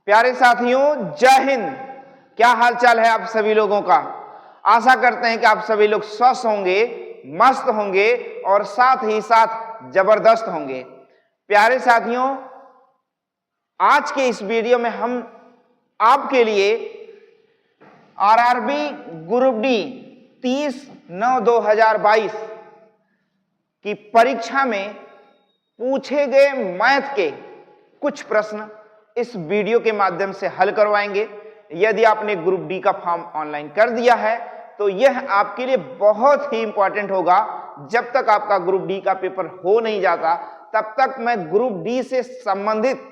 प्यारे साथियों, जय हिंद। क्या हाल चाल है आप सभी लोगों का। आशा करते हैं कि आप सभी लोग स्वस्थ होंगे, मस्त होंगे और साथ ही साथ जबरदस्त होंगे। प्यारे साथियों, आज के इस वीडियो में हम आपके लिए आरआरबी ग्रुप डी 30/9/2022 की परीक्षा में पूछे गए मैथ के कुछ प्रश्न इस वीडियो के माध्यम से हल करवाएंगे। यदि आपने ग्रुप डी का फॉर्म ऑनलाइन कर दिया है तो यह आपके लिए बहुत ही इंपॉर्टेंट होगा। जब तक आपका ग्रुप डी का पेपर हो नहीं जाता तब तक मैं ग्रुप डी से संबंधित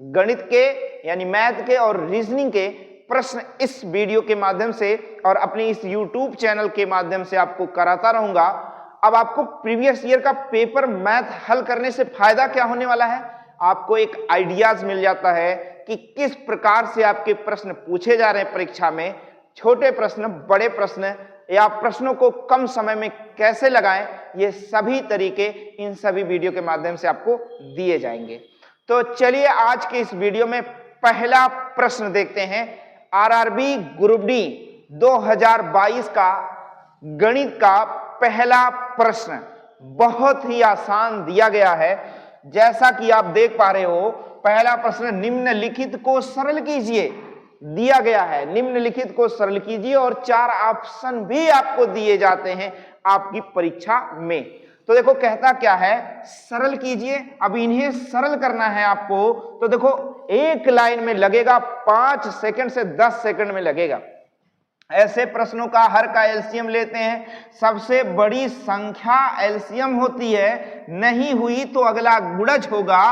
गणित के यानी मैथ के और रीजनिंग के प्रश्न इस वीडियो के माध्यम से और अपने इस यूट्यूब चैनल के माध्यम से आपको कराता रहूंगा। अब आपको प्रीवियस ईयर का पेपर मैथ हल करने से फायदा क्या होने वाला है, आपको एक आइडियाज मिल जाता है कि किस प्रकार से आपके प्रश्न पूछे जा रहे हैं परीक्षा में। छोटे प्रश्न, बड़े प्रश्न या प्रश्नों को कम समय में कैसे लगाएं, ये सभी तरीके इन सभी वीडियो के माध्यम से आपको दिए जाएंगे। तो चलिए आज के इस वीडियो में पहला प्रश्न देखते हैं। आरआरबी ग्रुप डी 2022 का गणित का पहला प्रश्न बहुत ही आसान दिया गया है। जैसा कि आप देख पा रहे हो, पहला प्रश्न निम्नलिखित को सरल कीजिए दिया गया है। निम्नलिखित को सरल कीजिए और 4 ऑप्शन भी आपको दिए जाते हैं आपकी परीक्षा में। तो देखो कहता क्या है, सरल कीजिए। अब इन्हें सरल करना है आपको, तो देखो एक लाइन में लगेगा 5 सेकंड से 10 सेकंड में लगेगा। ऐसे प्रश्नों का हर का एलसीएम लेते हैं। सबसे बड़ी संख्या एलसीएम होती है, नहीं हुई तो अगला गुणज होगा।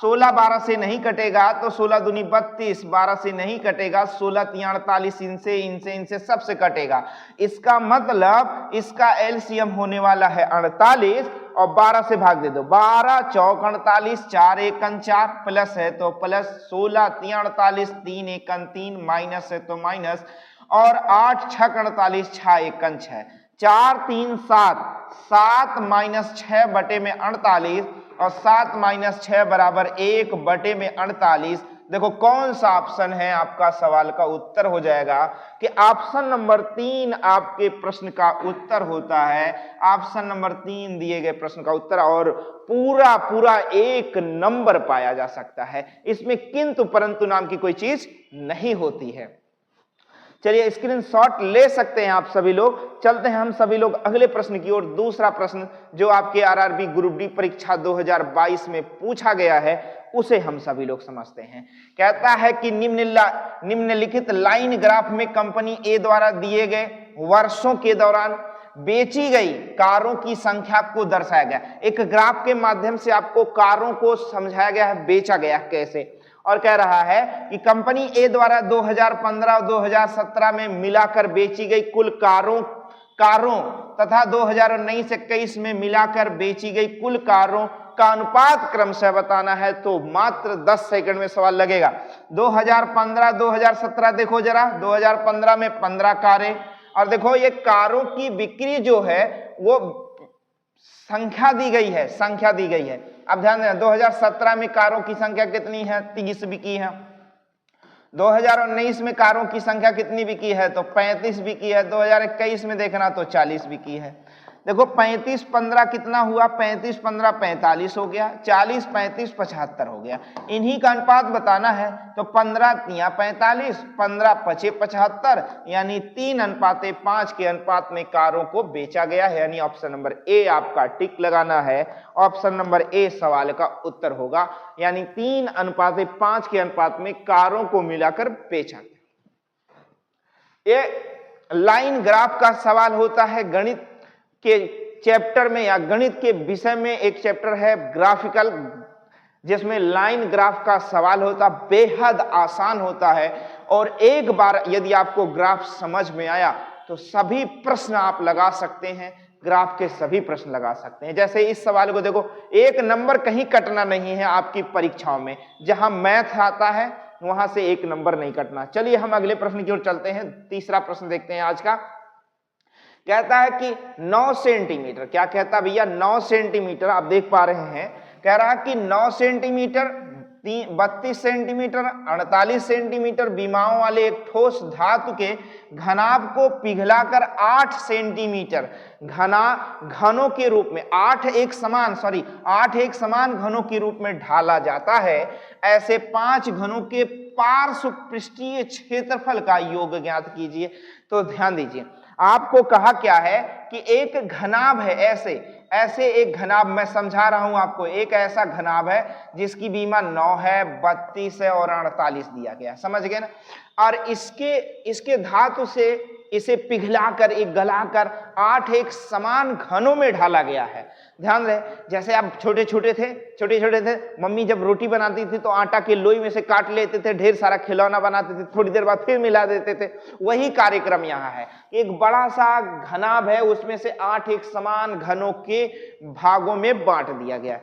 16 12 से नहीं कटेगा तो 16 दूनी 32, 12 से नहीं कटेगा, 16 3 48, इनसे सबसे कटेगा। इसका मतलब इसका एलसीएम होने वाला है 48 और 12 से भाग दे दो। 12 चौक 48, 4 1 4, प्लस है तो प्लस, 16 3 48, 3 1 3, माइनस है तो माइनस, और 8 6 48, 6 1 6, 4 3 7, 7 माइनस 6 बटे में 48 और 7 माइनस 6 बराबर 1 बटे में 48। देखो कौन सा ऑप्शन है आपका सवाल का उत्तर हो जाएगा कि ऑप्शन नंबर 3 आपके प्रश्न का उत्तर होता है। ऑप्शन नंबर 3 दिए गए प्रश्न का उत्तर, और पूरा 1 नंबर पाया जा सकता है। इसमें किंतु परंतु नाम की कोई चीज नहीं होती है। चलिए स्क्रीनशॉट ले सकते हैं आप सभी लोग। चलते हैं हम सभी लोग अगले प्रश्न की ओर। दूसरा प्रश्न जो आपके आरआरबी ग्रुप डी परीक्षा 2022 में पूछा गया है उसे हम सभी लोग समझते हैं। कहता है कि निम्नलिखित लाइन ग्राफ में कंपनी ए द्वारा दिए गए वर्षों के दौरान बेची गई कारों की संख्या को दर्शाया गया। एक ग्राफ के माध्यम से आपको कारों को समझाया गया है, बेचा गया कैसे। और कह रहा है कि कंपनी ए द्वारा 2015 और 2017 में मिलाकर बेची गई कुल कारों तथा 2019-21 में मिलाकर बेची गई कुल कारों का अनुपात क्रमशः बताना है। तो मात्र 10 सेकंड में सवाल लगेगा। 2015-2017 देखो जरा। 2015 में 15 कारें, और देखो ये कारों की बिक्री जो है वो संख्या दी गई है। अब ध्यान देना, 2017 में कारों की संख्या कितनी है? 30 बिकी है। 2019 में कारों की संख्या कितनी बिकी है? तो 35 बिकी है। 2021 में देखना तो 40 बिकी है। देखो 35 15 कितना हुआ? 35 15 45 हो गया, 40 35 75 हो गया। इन्हीं का अनुपात बताना है। तो 15 3 45, 15 5 75, यानी 3:5 के अनुपात में कारों को बेचा गया है। यानी ऑप्शन नंबर ए आपका टिक लगाना है। ऑप्शन नंबर ए सवाल का उत्तर होगा। यानी 3:5 के अनुपात में कारों को मिलाकर बेचा गया। ये लाइन ग्राफ का सवाल होता है गणित के चैप्टर में या गणित के विषय में। एक चैप्टर है ग्राफिकल, जिसमें लाइन ग्राफ का सवाल होता, बेहद आसान होता है। और एक बार यदि आपको ग्राफ समझ में आया तो सभी प्रश्न आप लगा सकते हैं, ग्राफ के सभी प्रश्न लगा सकते हैं। जैसे इस सवाल को देखो, एक नंबर कहीं कटना नहीं है आपकी परीक्षाओं में। जहां मैथ आता है वहां से एक नंबर नहीं कटना। चलिए हम अगले प्रश्न की ओर चलते हैं। तीसरा प्रश्न देखते हैं आज का। कहता है कि 9 सेंटीमीटर, क्या कहता है भैया? 9 सेंटीमीटर। आप देख पा रहे हैं, कह रहा है कि 9 सेंटीमीटर 32 सेंटीमीटर 48 सेंटीमीटर विमाओं वाले एक ठोस धातु के घनाभ को पिघलाकर 8 सेंटीमीटर घनों के रूप में 8 एक समान घनों के रूप में ढाला जाता है। ऐसे 5 घनों के पार्श्व पृष्ठीय क्षेत्रफल का योग ज्ञात कीजिए। तो ध्यान दीजिए, आपको कहा क्या है कि एक घनाभ है, ऐसे एक घनाभ मैं समझा रहा हूं आपको, एक ऐसा घनाभ है जिसकी बीमा 9 है, 32 है और 48 दिया गया, समझ गए ना। और इसके धातु से इसे पिघलाकर गलाकर 8 एक समान घनों में ढाला गया है। ध्यान रहे, जैसे आप छोटे छोटे थे, मम्मी जब रोटी बनाती थी तो आटा के लोई में से काट लेते थे, ढेर सारा खिलौना बनाते थे, थोड़ी देर बाद फिर मिला देते थे। वही कार्यक्रम यहाँ है, एक बड़ा सा घनाभ है, उसमें से 8 एक समान घनों के भागों में बांट दिया गया।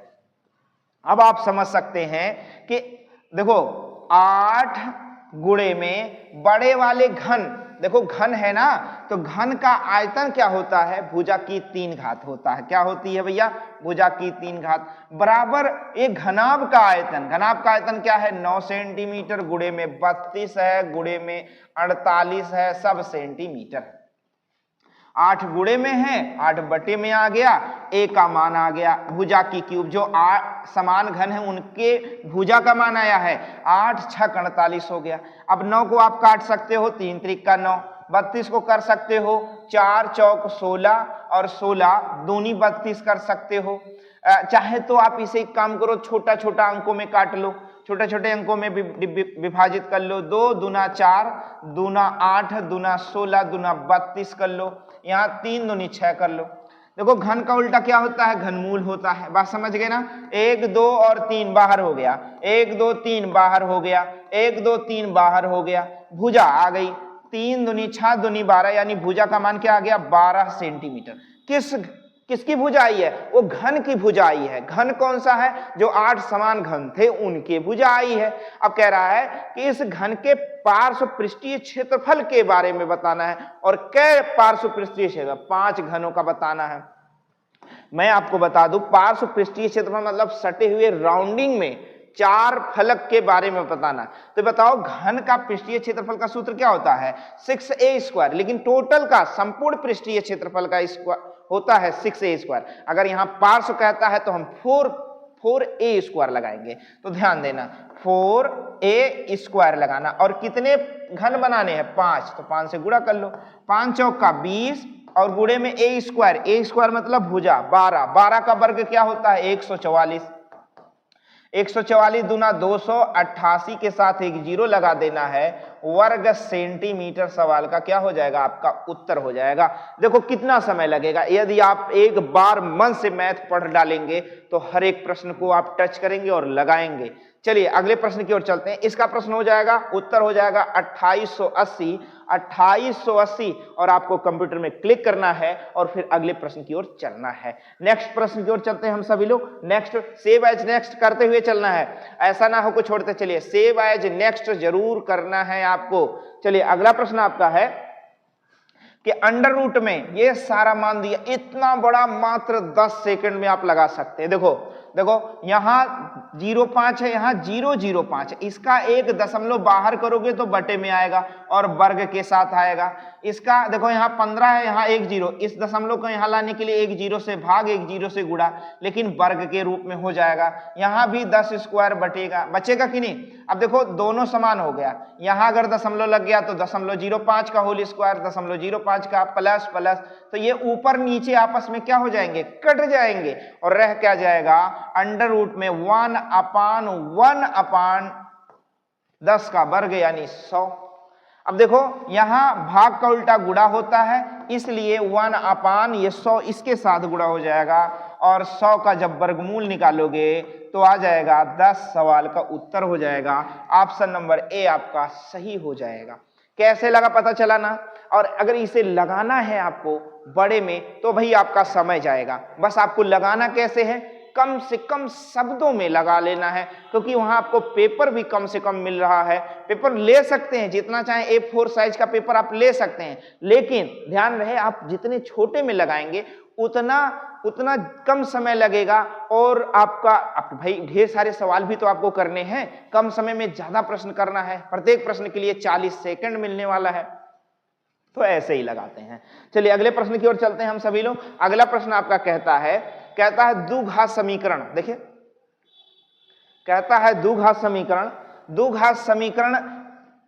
अब आप समझ सकते हैं कि देखो 8 गुणे में बड़े वाले घन, देखो घन है ना, तो घन का आयतन क्या होता है, भुजा की 3 घात होता है। क्या होती है भैया, भुजा की 3 घात बराबर एक घनाभ का आयतन क्या है, 9 सेंटीमीटर गुणे में 32 है, गुणे में 48 है, सब सेंटीमीटर। 8 गुणे में है, 8 बटे में आ गया, ए का मान आ गया, भुजा की क्यूब, जो समान घन है उनके भुजा का मान आया है, 8 6 48 हो गया। अब 9 को आप काट सकते हो, 3 त्रिक का 9, 32 को कर सकते हो, 4 चौक 16 और 16 दूनी 32 कर सकते हो। चाहे तो आप इसे एक काम करो, छोटा छोटा अंकों में काट लो, छोटे छोटे अंकों में विभाजित कर लो, 2 दूना 4 दूना 8 दूना 16 दूना 32 कर लो, यहाँ 3 दूनी 6 कर लो। देखो घन का उल्टा क्या होता है, घनमूल होता है, बात समझ गए ना। 1 2 और 3 बाहर हो गया, 1 2 3 बाहर हो गया, 1 2 3 बाहर हो गया, भुजा आ गई 3 दूनी 6 दूनी 12, यानी भुजा का मान क्या आ गया, 12 सेंटीमीटर। किसकी भुजा आई है, वो घन की भुजा आई है। घन कौन सा है, जो 8 समान घन थे उनके भुजा आई है। अब कह रहा है कि इस घन के पार्श्व पृष्ठीय क्षेत्रफल के बारे में बताना है, और कै पार्श्व पृष्ठीय क्षेत्र, 5 घनों का बताना है। मैं आपको बता दूं, पार्श्व पृष्ठीय क्षेत्रफल मतलब सटे हुए राउंडिंग में 4 फलक के बारे में बताना। तो बताओ घन का पृष्ठीय क्षेत्रफल का सूत्र क्या होता है, 6a², लेकिन टोटल का संपूर्ण पृष्ठीय क्षेत्रफल का स्क्वायर होता है 6a²। अगर यहां पार्श्व कहता है तो हम 4a² लगाएंगे। तो ध्यान देना, 4a² लगाना, और कितने घन बनाने हैं, 5, तो 5 से गुणा कर लो, 5 चौक का 20 और गुणे में a² मतलब भुजा 12, 12 का वर्ग क्या होता है, 144, 144 दूना 288 के साथ एक 0 लगा देना है, वर्ग सेंटीमीटर सवाल का क्या हो जाएगा, आपका उत्तर हो जाएगा। देखो कितना समय लगेगा, यदि आप एक बार मन से मैथ पढ़ डालेंगे तो हर एक प्रश्न को आप टच करेंगे और लगाएंगे। चलिए अगले प्रश्न की ओर चलते हैं। इसका प्रश्न हो जाएगा, उत्तर हो जाएगा 2880, और आपको कंप्यूटर में क्लिक करना है और फिर अगले प्रश्न की ओर चलना है। नेक्स्ट प्रश्न की ओर चलते हैं हम सभी लोग। नेक्स्ट, सेव एज नेक्स्ट करते हुए चलना है, ऐसा ना हो को छोड़ते चलिए, सेव एज नेक्स्ट जरूर करना है आपको। चलिए अगला प्रश्न आपका है कि अंडर रूट में ये सारा मान दिया, इतना बड़ा मात्र 10 सेकंड में आप लगा सकते हैं। देखो यहां 0.5 है, यहां 0.05 है, इसका 1 दशमलव बाहर करोगे तो बटे में आएगा और वर्ग के साथ आएगा। इसका देखो यहाँ 15 है, यहाँ 1 0, इस दशमलव को यहाँ लाने के लिए 1 0 से भाग 1 0 से गुणा, लेकिन वर्ग के रूप में हो जाएगा। यहाँ भी 10² बचेगा कि नहीं। अब देखो दोनों समान हो गया, यहाँ अगर दशमलव लग गया तो 0.05 का होल स्क्वायर, 0.05 का प्लस, तो ये ऊपर नीचे आपस में क्या हो जाएंगे, कट जाएंगे, और रह क्या जाएगा, अंडर रूट में 1/10 का वर्ग यानी 100। अब देखो यहां भाग का उल्टा गुणा होता है, इसलिए 1/, ये 100 इसके साथ गुणा हो जाएगा, और 100 का जब वर्गमूल निकालोगे तो आ जाएगा 10। सवाल का उत्तर हो जाएगा ऑप्शन नंबर ए आपका सही हो जाएगा। कैसे लगा पता चला ना। और अगर इसे लगाना है आपको बड़े में तो भाई आपका समय जाएगा, बस आपको लगाना कैसे है, कम से कम शब्दों में लगा लेना है, क्योंकि वहां आपको पेपर भी कम से कम मिल रहा है। पेपर ले सकते हैं जितना चाहे, A4 साइज का पेपर आप ले सकते हैं, लेकिन ध्यान रहे आप जितने छोटे में लगाएंगे उतना कम समय लगेगा और भाई ढेर सारे सवाल भी तो आपको करने हैं, कम समय में ज्यादा प्रश्न करना है, प्रत्येक प्रश्न के लिए 40 सेकंड मिलने वाला है, तो ऐसे ही लगाते हैं। चलिए अगले प्रश्न की ओर चलते हैं हम सभी लोग। अगला प्रश्न आपका कहता है द्विघात समीकरण। देखिए कहता है द्विघात समीकरण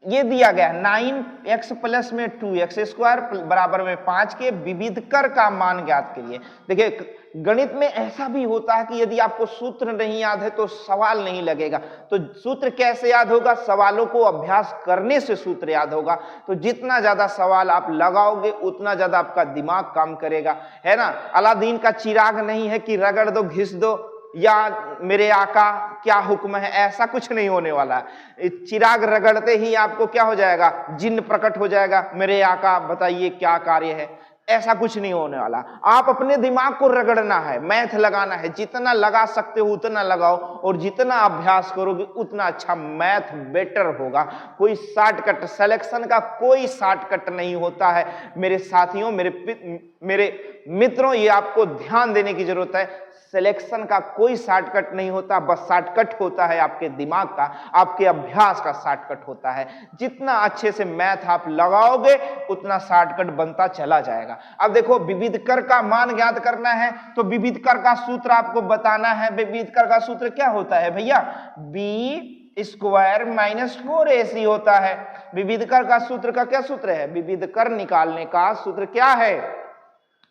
ये दिया गया 9x प्लस में 2x स्क्वायर बराबर में 5 के विविधकर का मान ज्ञात करिए। देखिए गणित में ऐसा भी होता है कि यदि आपको सूत्र नहीं याद है तो सवाल नहीं लगेगा। तो सूत्र कैसे याद होगा? सवालों को अभ्यास करने से सूत्र याद होगा। तो जितना ज्यादा सवाल आप लगाओगे उतना ज्यादा आपका दिमाग काम करेगा, है ना। अलादीन का चिराग नहीं है कि रगड़ दो घिस दो या मेरे आका क्या हुक्म है, ऐसा कुछ नहीं होने वाला है। चिराग रगड़ते ही आपको क्या हो जाएगा? जिन्न प्रकट हो जाएगा, मेरे आका बताइए क्या कार्य है, ऐसा कुछ नहीं होने वाला। आप अपने दिमाग को रगड़ना है, मैथ लगाना है, जितना लगा सकते हो उतना लगाओ और जितना अभ्यास करोगे उतना अच्छा मैथ बेटर होगा। कोई शॉर्टकट, सिलेक्शन का कोई शॉर्टकट नहीं होता है मेरे साथियों, मेरे मित्रों, ये आपको ध्यान देने की जरूरत है। सिलेक्शन का कोई शॉर्टकट नहीं होता, बस शॉर्टकट होता है आपके दिमाग का, आपके अभ्यास का शॉर्टकट होता है। जितना अच्छे से मैथ आप लगाओगे उतना शॉर्टकट बनता चला जाएगा। अब देखो विविधकर का मान ज्ञात करना है तो विविधकर का सूत्र आपको बताना है। विविधकर का सूत्र क्या होता है भैया? b स्क्वायर माइनस 4ac होता है। विविधकर का सूत्र का क्या सूत्र है? विविधकर निकालने का सूत्र क्या है?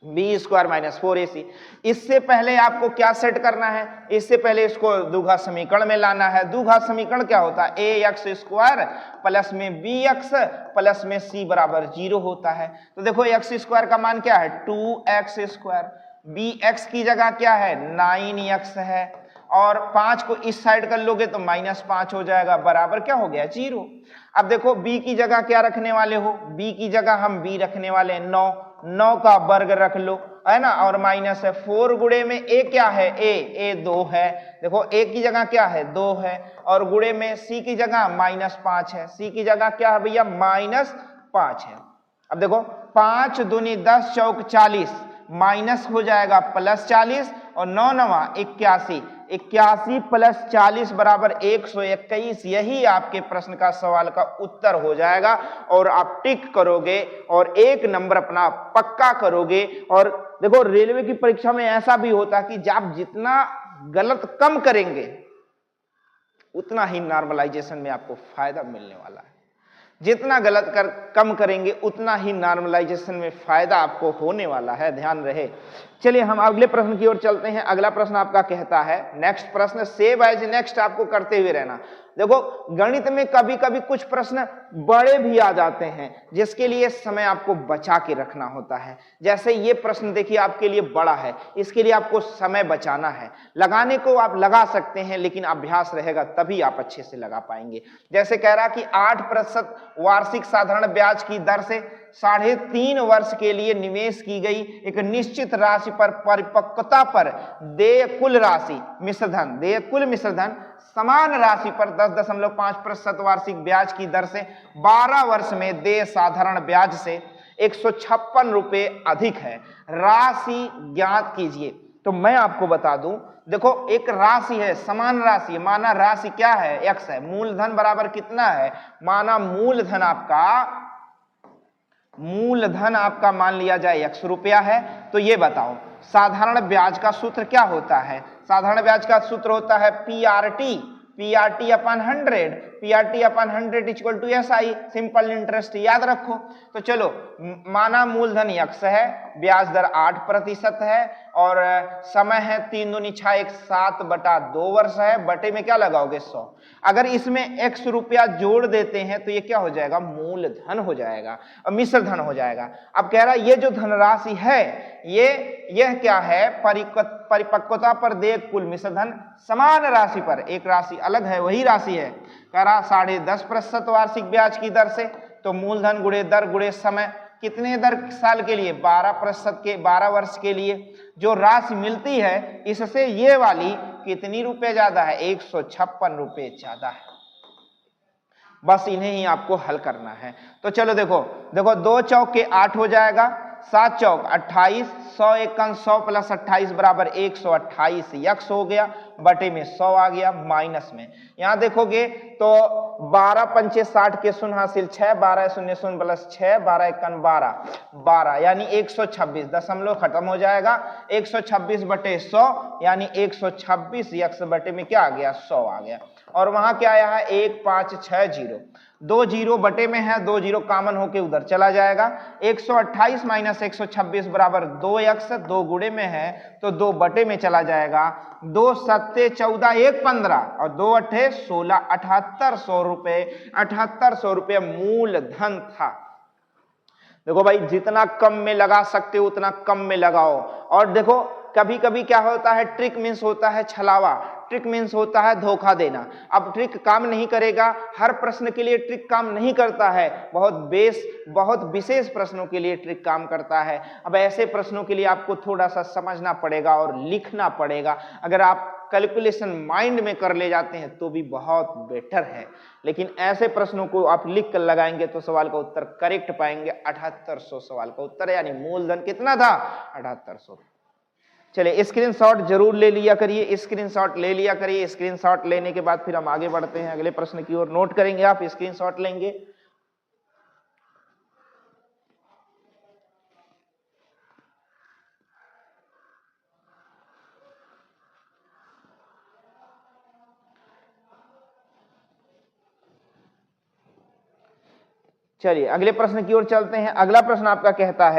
b square minus 4ac। इससे पहले आपको क्या सेट करना है? इससे पहले इसको द्विघात समीकरण में लाना है। द्विघात समीकरण क्या होता है? ax स्क्वायर प्लस में bx प्लस में c बराबर 0 होता है। तो देखो x स्क्वायर का मान क्या है? 2x स्क्वायर, bx की जगह क्या है? 9x है, और 5 को इस साइड कर लोगे तो -5 हो जाएगा, बराबर क्या हो गया? 0। अब देखो b की जगह क्या रखने वाले हो? b की जगह हम b रखने वाले हैं 9 का वर्ग रख लो, है ना, और माइनस है 4 गुणे में a क्या है? a 2 है। देखो a की जगह क्या है? 2 है, और गुणे में c की जगह -5 है। c की जगह क्या है भैया? -5 है। अब देखो 5 दूनी 10 चौक 40, माइनस हो जाएगा +40 और 9 नवा 81, 81 प्लस 40 बराबर 121। यही आपके प्रश्न का सवाल का उत्तर हो जाएगा और आप टिक करोगे और 1 नंबर अपना पक्का करोगे। और देखो रेलवे की परीक्षा में ऐसा भी होता है कि आप जितना गलत कम करेंगे उतना ही नॉर्मलाइजेशन में आपको फायदा मिलने वाला है। जितना गलत कम करेंगे उतना ही नॉर्मलाइजेशन में फायदा आपको होने वाला है, ध्यान रहे। चलिए हम अगले प्रश्न की ओर चलते हैं। अगला प्रश्न आपका कहता है, नेक्स्ट प्रश्न सेव एज नेक्स्ट आपको करते हुए रहना। देखो गणित में कभी कभी कुछ प्रश्न बड़े भी आ जाते हैं जिसके लिए समय आपको बचा के रखना होता है। जैसे ये प्रश्न देखिए आपके लिए बड़ा है, इसके लिए आपको समय बचाना है। लगाने को आप लगा सकते हैं लेकिन अभ्यास रहेगा तभी आप अच्छे से लगा पाएंगे। जैसे कह रहा कि 8% वार्षिक साधारण ब्याज की दर से 3.5 वर्ष के लिए निवेश की गई एक निश्चित राशि पर परिपक्वता पर देय कुल राशि मिश्रधन, देय कुल मिश्रधन समान राशि पर 10.5% वार्षिक ब्याज की दर से 12 वर्ष में देय साधारण ब्याज से 156 रुपए अधिक है। राशि ज्ञात कीजिए। तो मैं आपको बता दूं, देखो एक राशि है, समान राशि, माना राशि क्या है? x है। मूलधन बराबर कितना है? माना मूलधन आपका मान लिया जाए 100 रुपया है। तो ये बताओ साधारण ब्याज का सूत्र क्या होता है? साधारण ब्याज का सूत्र होता है PRT upon 100, PRT upon 100 equal to SI, simple interest, याद रखो। तो चलो माना मूलधन x है, ब्याज दर 8% है और समय है 3 दूनी 6 7/2 वर्ष है, बटे में क्या लगाओगे? 100। अगर इसमें x रुपया जोड़ देते हैं तो ये क्या हो जाएगा? मूलधन हो जाएगा और मिश्रधन हो जाएगा। अब कह रहा है ये जो धनराशि है यह क्या है? परिपक्वता पर देय कुल मिश्रधन समान राशि पर, एक राशि अलग है वही राशि है। कह रहा 10.5% वार्षिक ब्याज की दर से, तो मूलधन गुणे दर गुणे समय, कितने दर साल के लिए? 12% के 12 वर्ष के लिए जो राशि मिलती है इससे ये वाली कितनी रुपए ज्यादा है? 156 रुपए ज्यादा है। बस इन्हें ही आपको हल करना है। तो चलो देखो 2 चौक के 8 हो जाएगा, 7 चौक 28, 100 एकन 100 प्लस 28 बराबर 128 यक्स हो गया, बटे में 100 आ गया माइनस में। यहां देखोगे तो 12 पंचे 60 के शून्य हासिल 6, 12 शून्य शून्य प्लस 6, 12 एकन 12, 12 यानी 126, दशमलव खत्म हो जाएगा, 126 बटे 100 यानी 126 यक्स बटे में क्या आ गया 100 आ गया। और वहां क्या आया है 1560, 2 जीरो बटे में है, 2 जीरो कॉमन होके उधर चला जाएगा, 128 माइनस 126 बराबर 2x, 2 गुणे में है तो 2 बटे में चला जाएगा, 2 सत्ते 14 1 15 और 2 अठे 16, 7800 रुपए, 7800 रुपये मूलधन था। देखो भाई जितना कम में लगा सकते हो उतना कम में लगाओ। और देखो कभी कभी क्या होता है, ट्रिक मीन्स होता है छलावा, ट्रिक मीन्स होता है धोखा देना। अब ट्रिक काम नहीं करेगा, हर प्रश्न के लिए ट्रिक काम नहीं करता है, बहुत विशेष प्रश्नों के लिए ट्रिक काम करता है। अब ऐसे प्रश्नों के लिए आपको थोड़ा सा समझना पड़ेगा और लिखना पड़ेगा। अगर आप कैलकुलेशन माइंड में कर ले जाते हैं तो भी बहुत बेटर है, लेकिन ऐसे प्रश्नों को आप लिख कर लगाएंगे तो सवाल का उत्तर करेक्ट पाएंगे। 7800 सवाल का उत्तर है, यानी मूलधन कितना था 7800। चलिए स्क्रीनशॉट जरूर ले लिया करिए, स्क्रीनशॉट ले लिया करिए। स्क्रीनशॉट लेने के बाद फिर हम आगे बढ़ते हैं अगले प्रश्न की ओर। नोट करेंगे आप, स्क्रीनशॉट लेंगे। चलिए अगले प्रश्न की ओर चलते हैं। अगला प्रश्न आपका कहता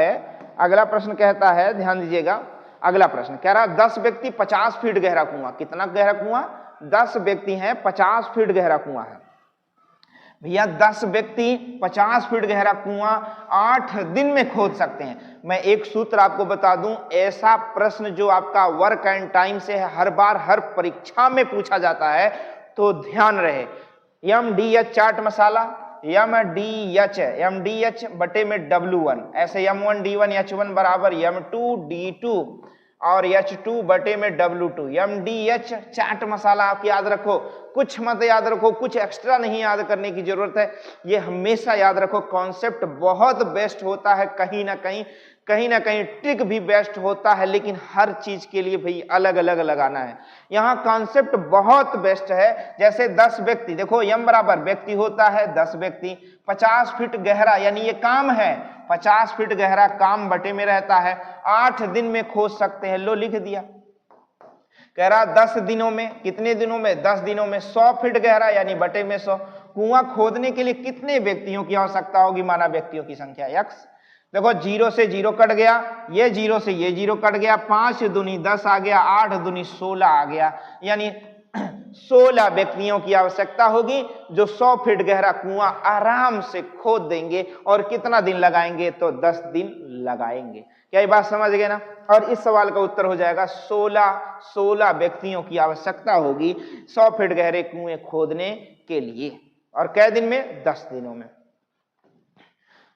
है, ध्यान दीजिएगा। अगला प्रश्न कह रहा 10 व्यक्ति 50 फीट गहरा कुआं, कितना गहरा कुआं 10 व्यक्ति हैं 50 फीट गहरा कुआं है। भैया 10 व्यक्ति 50 फीट गहरा कुआं 8 दिन में खोद सकते हैं। मैं एक सूत्र आपको बता दूं, ऐसा प्रश्न जो आपका वर्क एंड टाइम से है, हर बार हर परीक्षा में पूछा जाता है, तो ध्यान रहे। MDH चाट मसाला, MDH बटे में W1, ऐसे M1 D1 H1 बराबर M2 D2 और H2 बटे में W2। MDH चाट मसाला आप याद रखो, कुछ मत याद रखो, कुछ एक्स्ट्रा नहीं याद करने की जरूरत है, ये हमेशा याद रखो। कॉन्सेप्ट बहुत बेस्ट होता है, कहीं ना कहीं ट्रिक भी बेस्ट होता है, लेकिन हर चीज के लिए भाई अलग अलग लगाना है। यहाँ कॉन्सेप्ट बहुत बेस्ट है। जैसे 10 व्यक्ति, देखो यम बराबर व्यक्ति होता है 10 व्यक्ति, 50 फीट गहरा यानी ये काम है, 50 फीट गहरा काम बटे में रहता है, 8 दिन में खोद सकते हैं। लो लिख दिया। कह रहा 10 दिनों में, कितने दिनों में 10 दिनों में 100 फीट गहरा यानी बटे में 100। कुआं खोदने के लिए कितने व्यक्तियों की आवश्यकता होगी, माना व्यक्तियों की संख्या x। देखो 0 से 0 कट गया, ये 0 से ये 0 कट गया, 5 दूनी 10 आ गया, 8 दूनी 16 आ गया, यानी 16 व्यक्तियों की आवश्यकता होगी जो 100 फीट गहरा कुआं आराम से खोद देंगे। और कितना दिन लगाएंगे, तो 10 दिन लगाएंगे। क्या ये बात समझ गए ना। और इस सवाल का उत्तर हो जाएगा 16 व्यक्तियों की आवश्यकता होगी 100 फीट गहरे कुएं खोदने के लिए। और कै दिन में, 10 दिनों में।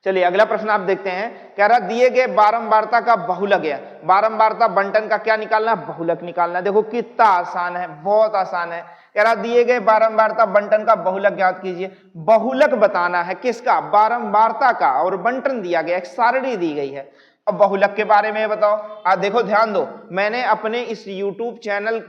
चलिए अगला प्रश्न आप देखते हैं। कह रहा दिए गए बारंबारता का बहुलक है, बारंबारता बंटन का क्या निकालना, बहुलक निकालना। देखो कितना आसान है, बहुत आसान है। कह रहा दिए गए बारंबारता बंटन का बहुलक ज्ञात कीजिए। बहुलक बताना है किसका, बारंबारता का, और बंटन दिया गया, एक सारणी दी गई है। अब बहुलक के बारे में बताओ। देखो ध्यान दो, मैंने अपने इस YouTube चैनल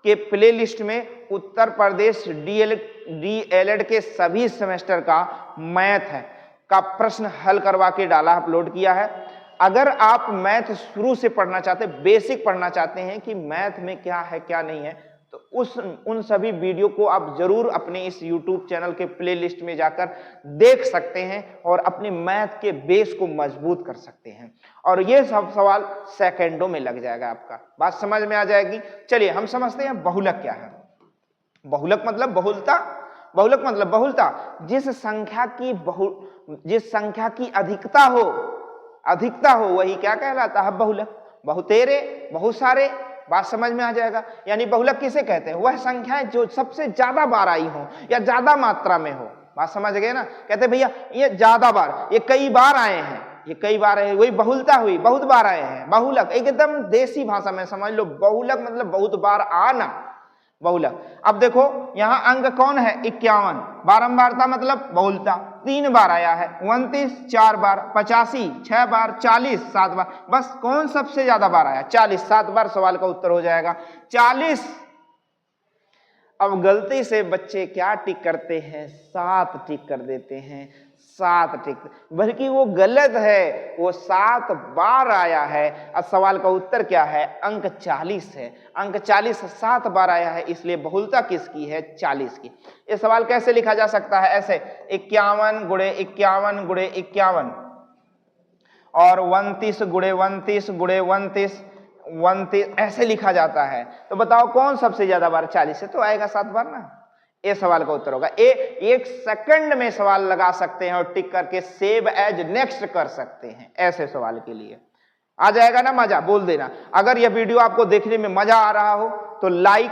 के प्लेलिस्ट में उत्तर प्रदेश DLED के सभी सेमेस्टर का मैथ है का प्रश्न हल करवा के डाला, अपलोड किया है। अगर आप मैथ शुरू से पढ़ना चाहते, बेसिक पढ़ना चाहते हैं कि मैथ में क्या है क्या नहीं है, तो उन सभी वीडियो को आप जरूर अपने इस YouTube चैनल के प्लेलिस्ट में जाकर देख सकते हैं और अपने मैथ के बेस को मजबूत कर सकते हैं। और ये सब सवाल सेकंडों में लग जाएगा, आपका बात समझ में आ जाएगी। चलिए हम समझते हैं बहुलक क्या है। बहुलक मतलब बहुलता, बहुलक मतलब बहुलता। जिस संख्या की अधिकता हो वही क्या कहलाता है, बहुलक। बहुतेरे, बहुत सारे, बात समझ में आ जाएगा। यानी बहुलक किसे कहते हैं, वह संख्याएं जो सबसे ज्यादा बार आई हो या ज्यादा मात्रा में हो। बात समझ गए ना। कहते भैया ये ज्यादा बार, ये कई बार आए हैं, ये कई बार आए, वही बहुलता हुई, बहुत बार आए हैं। बहुलक एकदम देसी भाषा में समझ लो, बहुलक मतलब बहुत बार आना, बहुलक। अब देखो यहाँ अंक कौन है, 51। बारंबारता मतलब बहुलता, 3 बार आया है, 29 4 बार, 85 6 बार, 40 7 बार। बस कौन सबसे ज्यादा बार आया? 40, 7 बार सवाल का उत्तर हो जाएगा 40। अब गलती से बच्चे क्या टिक करते हैं? 7 टिक कर देते हैं, 7 टिक, बल्कि वो गलत है, वो 7 बार आया है। अब सवाल का उत्तर क्या है? अंक 40 है। अंक 40 7 बार आया है, इसलिए बहुलता किसकी है? 40 की। ये सवाल कैसे लिखा जा सकता है? ऐसे 51 गुणे 51 गुणे 51 और 29 गुणे 29 गुणे 29 ऐसे लिखा जाता है। तो बताओ कौन सबसे ज्यादा बार? 40 से तो आएगा 7 बार ना। ये सवाल का उत्तर होगा। 1 सेकंड में सवाल लगा सकते हैं और टिक करके सेव एज नेक्स्ट कर सकते हैं। ऐसे सवाल के लिए आ जाएगा ना मजा? बोल देना। अगर यह वीडियो आपको देखने में मजा आ रहा हो तो लाइक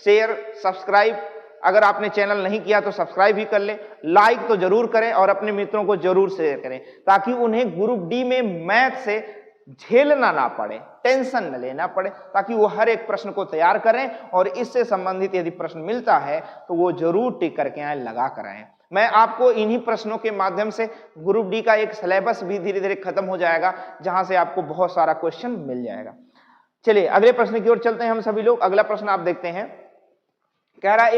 शेयर सब्सक्राइब, अगर आपने चैनल नहीं किया तो सब्सक्राइब भी कर ले, लाइक तो जरूर करें और अपने मित्रों को जरूर शेयर करें, ताकि उन्हें ग्रुप डी में मैथ से झेलना ना पड़े, टेंशन न लेना पड़े, ताकि वो हर एक प्रश्न को तैयार करें और इससे संबंधित यदि प्रश्न मिलता है तो वो जरूर टिक करके आए, लगा कर आए। मैं आपको इन्हीं प्रश्नों के माध्यम से ग्रुप डी का एक सिलेबस भी धीरे धीरे खत्म हो जाएगा, जहां से आपको बहुत सारा क्वेश्चन मिल जाएगा। चलिए अगले प्रश्न की ओर चलते हैं हम सभी लोग। अगला प्रश्न आप देखते हैं, कह रहा है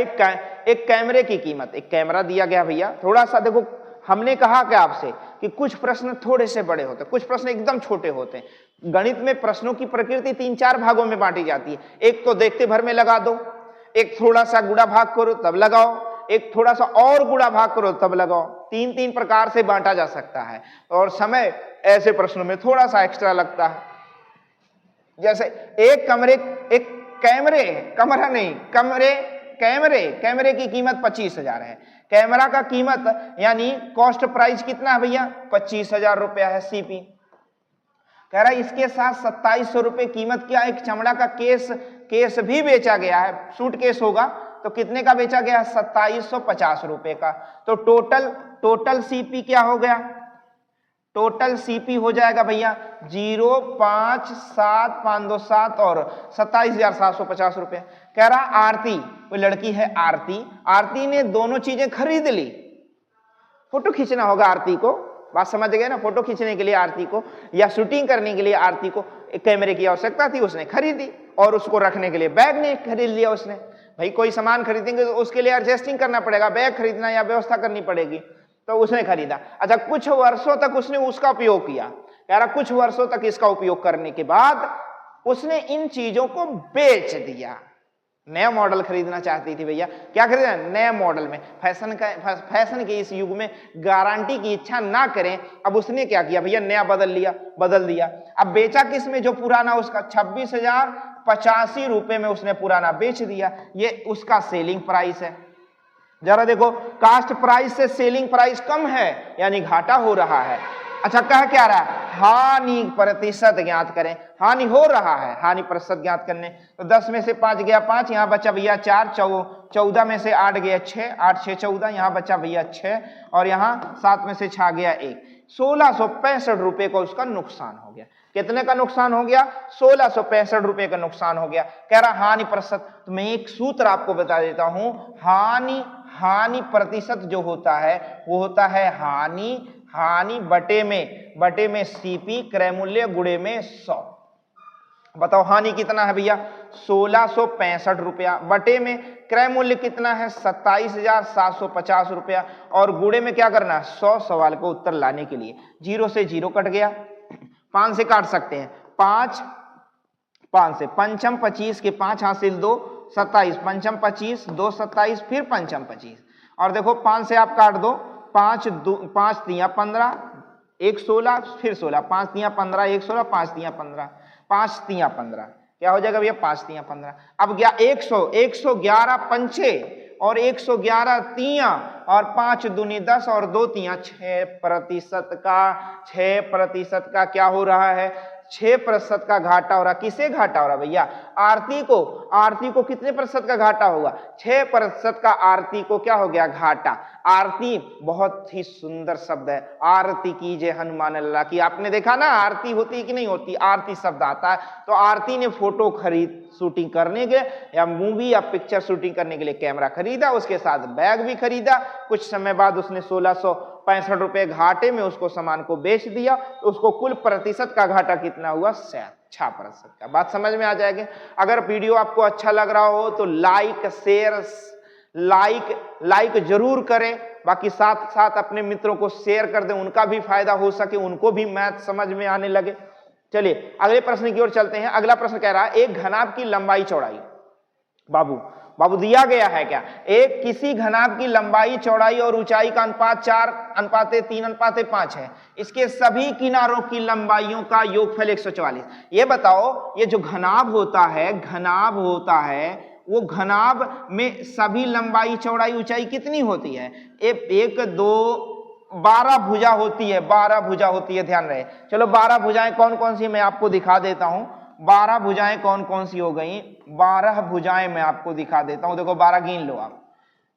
एक कैमरे की कीमत, एक कैमरा दिया गया भैया, थोड़ा सा देखो, हमने कहा क्या आपसे कि कुछ प्रश्न थोड़े से बड़े होते हैं, कुछ प्रश्न एकदम छोटे होते हैं। गणित में प्रश्नों की प्रकृति 3-4 भागों में बांटी जाती है। एक तो देखते भर में लगा दो, एक थोड़ा सा गुणा भाग करो तब लगाओ, एक थोड़ा सा और गुणा भाग करो तब लगाओ। 3-3 प्रकार से बांटा जा सकता है और समय ऐसे प्रश्नों में थोड़ा सा एक्स्ट्रा लगता है। जैसे एक कैमरे की कीमत 25,000 है। कैमरा का कीमत यानी कॉस्ट प्राइस कितना है भैया? 25,000 रुपया है। सीपी कह रहा है इसके साथ 2700 रुपये कीमत क्या? एक चमड़ा का केस भी बेचा गया है, सूटकेस होगा, तो कितने का बेचा गया? 2750 रुपए का। तो टोटल सीपी क्या हो गया? टोटल सीपी हो जाएगा भैया 057527 और 27,750 रुपए। कह रहा आरती, कोई लड़की है आरती ने दोनों चीजें खरीद ली। फोटो खींचना होगा आरती को, बात समझ गए ना? फोटो खींचने के लिए आरती को या शूटिंग करने के लिए आरती को एक कैमरे की आवश्यकता थी, उसने खरीदी, और उसको रखने के लिए बैग ने खरीद लिया उसने। भाई कोई सामान खरीदेंगे तो उसके लिए एडजस्टिंग करना पड़ेगा, बैग खरीदना या व्यवस्था करनी पड़ेगी, तो उसने खरीदा। अच्छा, कुछ वर्षों तक उसने उसका उपयोग किया। कह रहा कुछ वर्षों तक इसका उपयोग करने के बाद उसने इन चीजों को बेच दिया। नया मॉडल खरीदना चाहती थी भैया, क्या खरीदना? नए मॉडल में। फैशन के इस युग में गारंटी की इच्छा ना करें। अब उसने क्या किया भैया? नया बदल दिया। अब बेचा किस में? जो पुराना उसका 26,085 रुपए में उसने पुराना बेच दिया। ये उसका सेलिंग प्राइस है। जरा देखो, कास्ट प्राइस से सेलिंग प्राइस कम है, यानी घाटा हो रहा है। अच्छा, कह क्या रहा है? हानि प्रतिशत ज्ञात करें। हानि हो रहा है, हानि प्रतिशत ज्ञात करने। तो 10 में से 5 गया 5, यहाँ बचा भैया 4, 14 में से 8 गया 6, 8 6 14, यहाँ बचा भैया 6, और यहाँ 7 में से 6 गया 1। 1665 रुपए का उसका नुकसान हो गया। कितने का नुकसान हो गया? 1665 रुपए का नुकसान हो गया। कह रहा हानि प्रतिशत। तो मैं एक सूत्र आपको बता देता हूं, हानि प्रतिशत जो होता है वो होता है हानि बटे में सीपी क्रय मूल्य गुणे में 100। बताओ हानि कितना है भैया? 1665 रुपया, बटे में क्रय मूल्य कितना है? 27,750 रुपया, और गुणे में क्या करना है? 100। सवाल को उत्तर लाने के लिए 0 से 0 कट गया, 5 से काट सकते हैं, 5 से पंचम 25 के 5 हासिल 2 27, पंचम 25 2 27, फिर पंचम 25, और देखो 5 से आप काट दो, 5 तियां 15, 1 16, फिर 16, 5 तियां 15, 1 16, 5 तियां 15, 5 तियां 15, क्या हो जाएगा भैया? 5 तियां 15। अब गया 111 पंचे और 111 तियां, और 5 दूनी 10 और 2 तियां 6% का क्या हो रहा है? 6% का घाटा हो रहा। किसे घाटा हो रहा भैया? आरती को कितने प्रतिशत का घाटा होगा? 6% का आरती को क्या हो गया? घाटा। आरती बहुत ही सुंदर शब्द है, आरती कीजिए हनुमान लल्ला की। आपने देखा ना आरती होती कि नहीं होती? आरती शब्द आता है। तो आरती ने फोटो शूटिंग करने के या मूवी या पिक्चर शूटिंग करने के लिए कैमरा खरीदा, उसके साथ बैग भी खरीदा। कुछ समय बाद उसने 1600 65 रुपए घाटे में उसको सामान को बेच दिया, तो उसको कुल प्रतिशत का घाटा कितना हुआ? 6% का। बात समझ में आ जाएगी। अगर वीडियो आपको अच्छा लग रहा हो तो लाइक शेयर लाइक जरूर करें, बाकी साथ साथ अपने मित्रों को शेयर कर दें, उनका भी फायदा हो सके, उनको भी मैथ समझ में आने लगे। चलिए अगले प्रश्न की ओर चलते हैं। अगला प्रश्न कह रहा है एक घनाभ की लंबाई चौड़ाई, बाबू दिया गया है क्या? एक किसी घनाभ की लंबाई चौड़ाई और ऊंचाई का अनुपात 4:3:5 है। इसके सभी किनारों की लंबाइयों का योगफल 144। ये बताओ, ये जो घनाभ होता है वो घनाभ में सभी लंबाई चौड़ाई ऊंचाई कितनी होती है? 1 2 12 भुजा होती है, 12 भुजा होती है, ध्यान रहे। चलो 12 भुजाएं कौन कौन सी मैं आपको दिखा देता हूं। 12 भुजाएं कौन कौन सी हो गई? 12 भुजाएं मैं आपको दिखा देता हूं। देखो 12 गिन लो आप,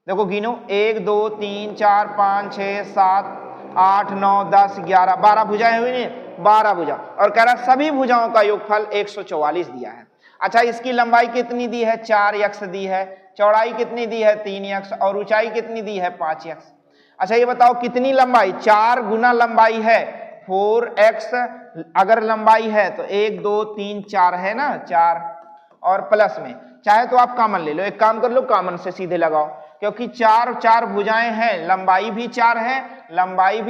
देखो गिनो 1 2 3 4 5 6 7 8 9 10 11 12 भुजाएं हुई नहीं? 12 भुजा। और कह रहा सभी भुजाओं का योगफल 144 दिया है। अच्छा, इसकी लंबाई कितनी दी है? 4x दी है। चौड़ाई कितनी दी है? 3x। और ऊंचाई कितनी दी है? 5x। अच्छा ये बताओ कितनी लंबाई? 4 गुना लंबाई है 4x। अगर लंबाई है तो 1 2 3 4 है ना, 4 और प्लस में चाहे तो आप कॉमन ले लो। एक काम कर लो, कॉमन से सीधे लगाओ, क्योंकि 4 भुजाएं हैं, लंबाई भी 4 है, चौड़ाई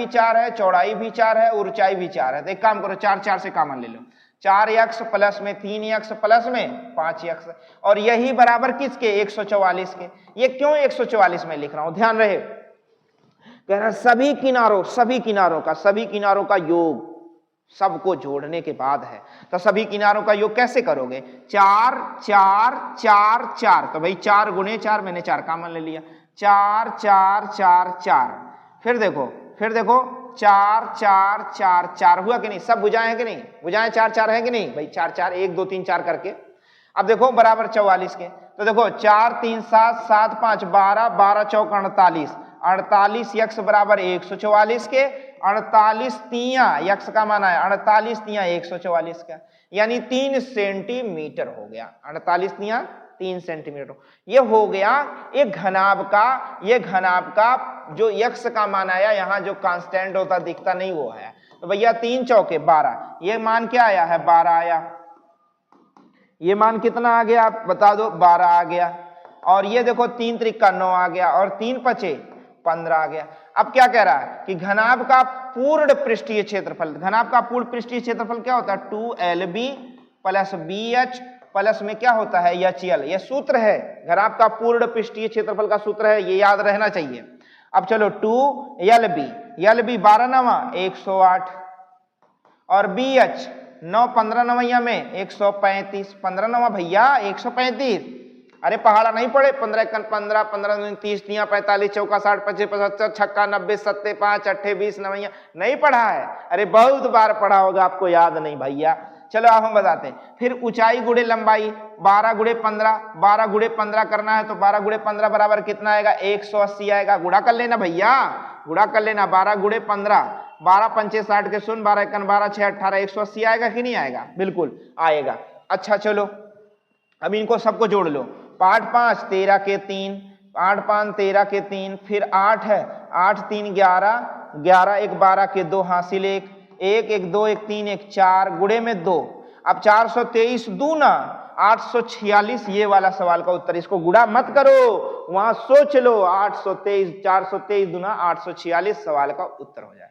भी 4 है, ऊंचाई भी 4 है। तो एक काम करो, 4 से कॉमन ले लो। 4x प्लस में 3x प्लस में 5x, और यही बराबर किसके? 144 के। ये क्यों 144 में लिख रहा हूं? ध्यान रहे, कह रहा सभी किनारों का योग सबको जोड़ने के बाद है। तो सभी किनारों का योग कैसे करोगे? 4 4 4 4, तो भाई 4 गुणे 4, मैंने 4 कॉमन ले लिया। 4 4 4 4, फिर देखो 4 4 4 4 हुआ कि नहीं? सब भुजाएं हैं कि नहीं? भुजाएं 4 4 है कि नहीं? भाई 4 4 1 2 3 4 करके अब देखो बराबर 44 के। तो देखो 4 3 7 7 5 12 12 चौक 48, 48x बराबर 144 के। 48 तिया यक्स का माना है 48 तिया 144 का, यानी 3 सेंटीमीटर हो गया। 48 तिया 3 सेंटीमीटर ये हो गया। एक घनाभ का जो यक्स का मान आया, यहाँ जो कांस्टेंट होता दिखता नहीं वो है। तो भैया 3 चौके 12, ये मान क्या आया है? 12 आया। ये मान कितना आ गया आप बता दो? 12 आ गया। और ये देखो 3 त्रिका 9 आ गया, और 3 पचे 15 आ गया। अब क्या कह रहा है कि घनाभ का पूर्ण पृष्ठीय क्षेत्रफल, घनाभ का पूर्ण पृष्ठीय क्षेत्रफल क्या होता है? 2LB प्लस BH प्लस में क्या होता है? HL। ये सूत्र है, घनाभ का पूर्ण पृष्ठीय क्षेत्रफल का सूत्र है, ये याद रहना चाहिए। अब चलो 2LB 12 नवा 108, और BH 9 15 नवैया में 135, 15 नवा भैया 135। अरे पहाड़ा नहीं पड़े? 15 1 15 15 2 30 3 45 चौका 60 25 75 छक्का 90 70 5 8 20 नवैया नहीं पढ़ा है? अरे बहुत बार पढ़ा होगा, आपको याद नहीं भैया। चलो अब हम बताते हैं। फिर ऊंचाई गुणे लंबाई 12 गुणे 15, 12 गुणे 15 करना है तो 12 गुणे 15 बराबर कितना आएगा? 180 आएगा। गुणा कर लेना भैया, गुणा कर लेना। 12 गुणे 15, 12 पंचे 60 के 0, 12 1 12 6 18, 180 आएगा कि नहीं आएगा? बिल्कुल आएगा। अच्छा चलो अब इनको सबको जोड़ लो। 8 5 13 के 3, 8 5 13 के 3, फिर 8 है 8 3 11, 11 1 12 के 2 हासिल 1, 1 1 2 1 3 1 4 गुणे में 2। अब 423 दूना 846, ये वाला सवाल का उत्तर। इसको गुणा मत करो, वहां सोच लो। 823 423 दूना 846 सवाल का उत्तर हो जाए।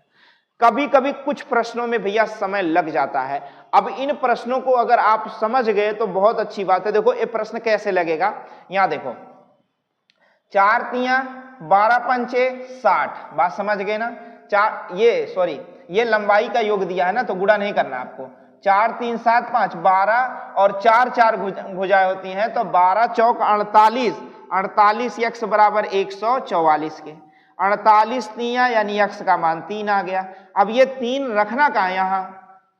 कभी कभी कुछ प्रश्नों में भैया समय लग जाता है। अब इन प्रश्नों को अगर आप समझ गए तो बहुत अच्छी बात है। देखो ये प्रश्न कैसे लगेगा, यहां देखो 4 तिया 12 पंचे 60, बात समझ गए ना? ये लंबाई का योग दिया है ना, तो गुणा नहीं करना आपको। 4 3 7 5 12 और 4 4 भुजाएं होती हैं, तो 12 चौक 48, 48 यक्स बराबर 144 के। 48 तिया यानी यक्स का मान 3 आ गया। अब ये 3 रखना कहाँ? यहाँ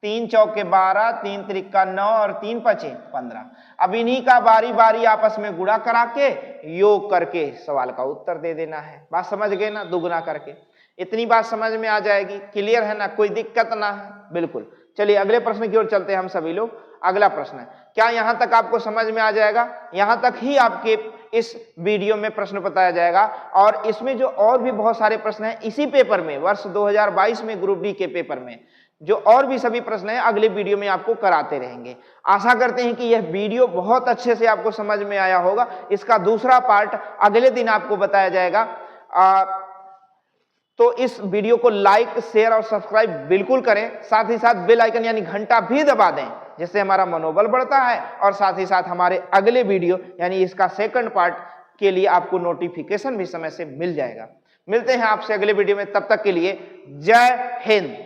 3 चौके 12, 3 त्रिका 9 और 3 पचे 15। अब इन्हीं का बारी बारी आपस में गुणा करा के योग करके सवाल का उत्तर दे देना है। बात समझ गए ना? दुगुना करके। इतनी बात समझ में आ जाएगी, क्लियर है ना? कोई दिक्कत ना है? बिल्कुल। चलिए अगले प्रश्न की ओर चलते हैं हम सभी लोग। अगला प्रश्न है, क्या यहां तक आपको समझ में आ जाएगा? यहां तक ही आपके इस वीडियो में प्रश्न बताया जाएगा। और इसमें जो और भी बहुत सारे प्रश्न हैं इसी पेपर में, वर्ष 2022 में ग्रुप डी के पेपर में जो और भी सभी प्रश्न हैं अगले वीडियो में आपको कराते रहेंगे। आशा करते हैं कि यह वीडियो बहुत अच्छे से आपको समझ में आया होगा। इसका दूसरा पार्ट अगले दिन आपको बताया जाएगा। तो इस वीडियो को लाइक, शेयर और सब्सक्राइब बिल्कुल करें। साथ ही साथ बेल आइकन यानी घंटा भी दबा दें, जिससे हमारा मनोबल बढ़ता है और साथ ही साथ हमारे अगले वीडियो यानी इसका सेकंड पार्ट के लिए आपको नोटिफिकेशन भी समय से मिल जाएगा। मिलते हैं आपसे अगले वीडियो में, तब तक के लिए जय हिंद।